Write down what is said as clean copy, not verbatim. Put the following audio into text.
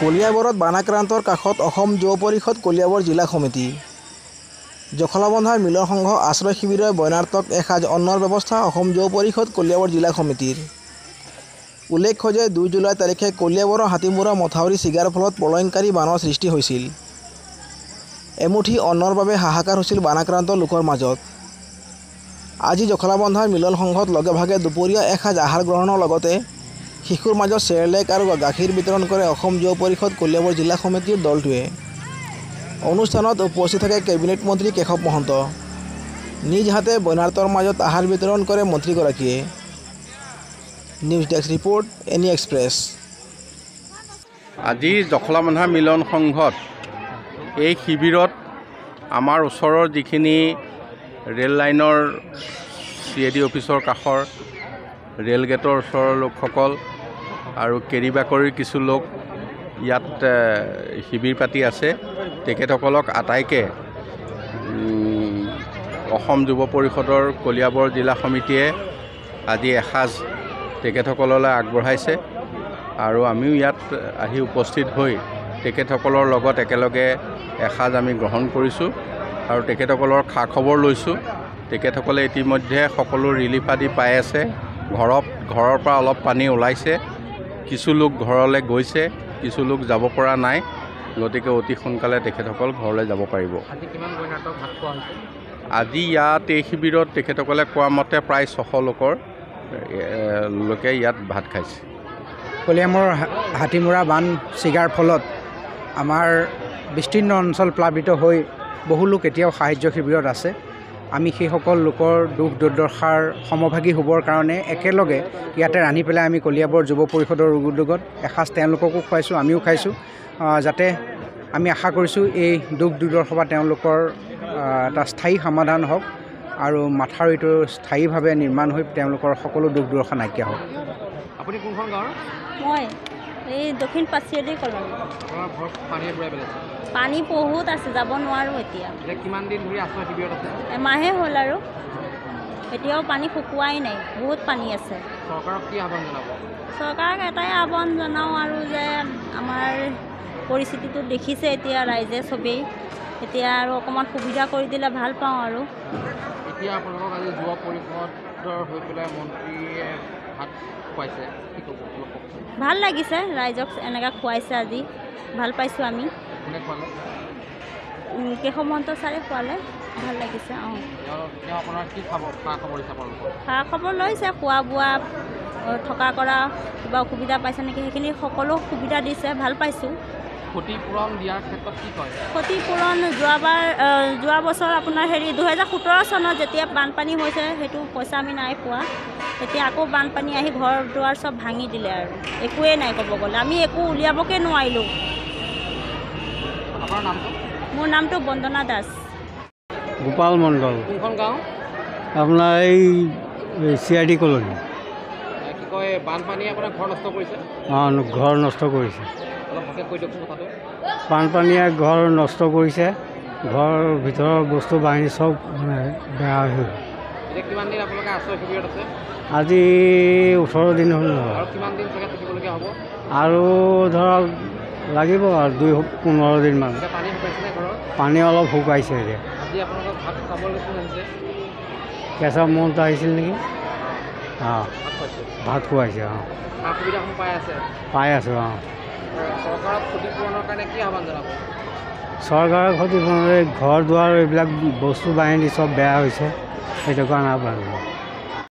কলিয়াবৰত বানাক্ৰান্তৰ কাষত অসম যুৱ পৰিষদ কলিয়াবৰ জিলা সমিতি জখলাবন্ধাৰ মিলন সংঘ আশ্ৰয় শিবিৰৰ বৰ্ণাৰ্থক এসাঁজ অন্নৰ ব্যৱস্থা অসম যুৱ পৰিষদ কলিয়াবৰ জিলা সমিতিৰ। উল্লেখ্য যে 2 জুলাই তাৰিখে কলিয়াবৰৰ হাতীমূৰা মথাউৰি ছিগাৰ ফলত প্ৰলয়ংকাৰী বানৰ সৃষ্টি হৈছিল। এমুঠি অন্নৰ বাবে হাহাকাৰ হৈছিল বানাক্ৰান্ত লোকৰ মাজত। আজি জখলাবন্ধাৰ মিলন সংঘত লগে ভাগে দুপৰীয়া এসাঁজ আহাৰ গ্ৰহণৰ লগতে শিশুৰ মাজত চেৰেলেক আৰু গাখীৰ বিতৰণ কৰে অসম যুৱ পৰিষদ কলিয়াবৰ জিলা সমিতিৰ দলটোৱে। অনুষ্ঠানত উপস্থিত থাকে কেবিনেট মন্ত্ৰী কেশৱ মহন্ত। নিজ হাতে বৰ্ণাৰ্থৰ মাজত আহাৰ বিতৰণ কৰে মন্ত্ৰীগৰাকীয়ে। News desk report any express. আজি জখলাবন্ধা মিলন সংঘত এই শিবিৰত আমাৰ ওচৰৰ যিখিনি ৰেল লাইনৰ CAD অফিচৰ কাষৰ ৰেল গেটৰ ওচৰৰ লোকসকল আৰু কেৰিবাকৰিৰ কিছু লোক ইয়াত শিবিৰ পাতি আছে। তেখেতসকলক আটাইকে অসম যুৱ পৰিষদৰ কলিয়াবৰ জিলা সমিতিয়ে আজি এসাঁজ তেখেতসকললৈ আগবঢ়াইছে আৰু আমিও ইয়াত আহি উপস্থিত হৈ তেখেতসকলৰ লগত একেলগে এসাঁজ আমি গ্ৰহণ কৰিছোঁ আৰু তেখেতসকলৰ খা খবৰ লৈছোঁ। তেখেতসকলে ইতিমধ্যে সকলো ৰিলিফ আদি পাই আছে। ঘৰৰ পৰা অলপ পানী ওলাইছে, কিছু লোক ঘৰলৈ গৈছে, কিছু লোক যাব পৰা নাই। গতিকে অতি সোনকালে তেখেতসকল ঘৰলৈ যাব পাৰিব। আজি ইয়াত এই শিবিৰত তেখেতসকলে কোৱা মতে প্ৰায় 600 লোকে ইয়াত ভাত খাইছে। কলিয়াবৰ হাতীমূৰা বান ছিগাৰ ফলত আমাৰ বিস্তীৰ্ণ অঞ্চল প্লাবিত হৈ বহু লোক এতিয়াও সাহায্য শিবিৰত আছে। আমি সেইসকল লোকৰ দুখ দুৰ্দশাৰ সমভাগী হ'বৰ কাৰণে একেলগে ইয়াতে ৰান্ধি পেলাই আমি কলিয়াবৰ যুৱ পৰিষদৰ উদ্যোগত এসাঁজ তেওঁলোককো খুৱাইছোঁ, আমিও খাইছোঁ। যাতে আমি আশা কৰিছোঁ এই দুখ দুৰ্দশা বা তেওঁলোকৰ এটা স্থায়ী সমাধান হওক আৰু মাথাউৰিটো স্থায়ীভাৱে নিৰ্মাণ হৈ তেওঁলোকৰ সকলো দুখ দুৰ্দশা নাইকিয়া হওক। আপুনি কোনখন গাঁৱৰ? মই এই দক্ষিণ পাচিয়েদি কলনী। পানী বহুত আছে, যাব নোৱাৰোঁ এতিয়া। কিমান দিন ধৰি আশ্ৰয় শিবিৰত আছে? এমাহে হ'ল আৰু এতিয়াও পানী শুকুৱাই নাই, বহুত পানী আছে। চৰকাৰক কি আহ্বান জনাব? চৰকাৰক এটাই আহ্বান জনাওঁ আৰু যে আমাৰ পৰিস্থিতিটো দেখিছে এতিয়া ৰাইজে চবেই, এতিয়া আৰু অকণমান সুবিধা কৰি দিলে ভাল পাওঁ। আৰু এতিয়া আপোনালোকক আজি যুৱ পৰিষদৰ হৈ পেলাই মন্ত্ৰীয়ে ভাত খুৱাইছে, কি ক'ব? ভাল লাগিছে, ৰাইজক এনেকৈ খুৱাইছে আজি, ভাল পাইছোঁ আমি। কোনে খুৱালে? কেশৱ মহন্ত ছাৰে খুৱালে, ভাল লাগিছে। তেওঁ আপোনাৰ কি খা খবৰ দিছে আপোনালোকৰ? খা খবৰ লৈছে, খোৱা বোৱা থকা কৰা কিবা অসুবিধা পাইছে নেকি সেইখিনি সকলো সুবিধা দিছে, ভাল পাইছোঁ। ক্ষতিপূৰণ দিয়াৰ ক্ষেত্ৰত কি কয়? ক্ষতিপূৰণ যোৱা বছৰ আপোনাৰ 2017 চনত যেতিয়া বানপানী হৈছে সেইটো পইচা আমি নাই পোৱা। এতিয়া আকৌ বানপানী আহি ঘৰ দুৱাৰ চব ভাঙি দিলে আৰু একোৱেই নাই ক'ব গ'লে, আমি একো উলিয়াবকে নোৱাৰিলোঁ। আপোনাৰ নামটো? মোৰ নামটো বন্দনা দাস। গোপাল মণ্ডল। কোনখন গাঁও? আপোনাৰ এই CAD কলনী। কি কয়, বানপানীয়ে আপোনাৰ ঘৰ নষ্ট কৰিছে? ঘৰ নষ্ট কৰিছে। অলপ ভালকৈ কৈ দিয়কচোন কথাটো। বানপানীয়ে ঘৰ নষ্ট কৰিছে, ঘৰৰ ভিতৰৰ বস্তু বাহিনী চব বেয়া হৈ গ'ল। এতিয়া কিমান দিন আপোনালোকে আশ্ৰয় শিবিৰত আছে? আজি 18 দিন হ'ল নহয়। আৰু কিমান দিন চাগে থাকিবলগীয়া হ'ব? আৰু ধৰক লাগিব আৰু 15 দিনমান। এতিয়া পানী শুকাইছেনে ঘৰত? পানী অলপ শুকাইছে এতিয়া। আজি আপোনালোকক ভাত খাবলৈ কোন আহিছে? কেশৱ মহন্ত আহিছিল নেকি? ভাত খুৱাইছে? ভাত খুৱাইছে। সা সুবিধাসমূহ পাই আছে? পাই আছোঁ। চৰকাৰক ক্ষতিপূৰণৰ কাৰণে কি আহ্বান জনাব? চৰকাৰৰ ক্ষতিপূৰণৰ ঘৰ দুৱাৰ এইবিলাক বস্তু বাহিনী চব বেয়া হৈছে, সেইটো কাৰণে আহ্বান জনাব।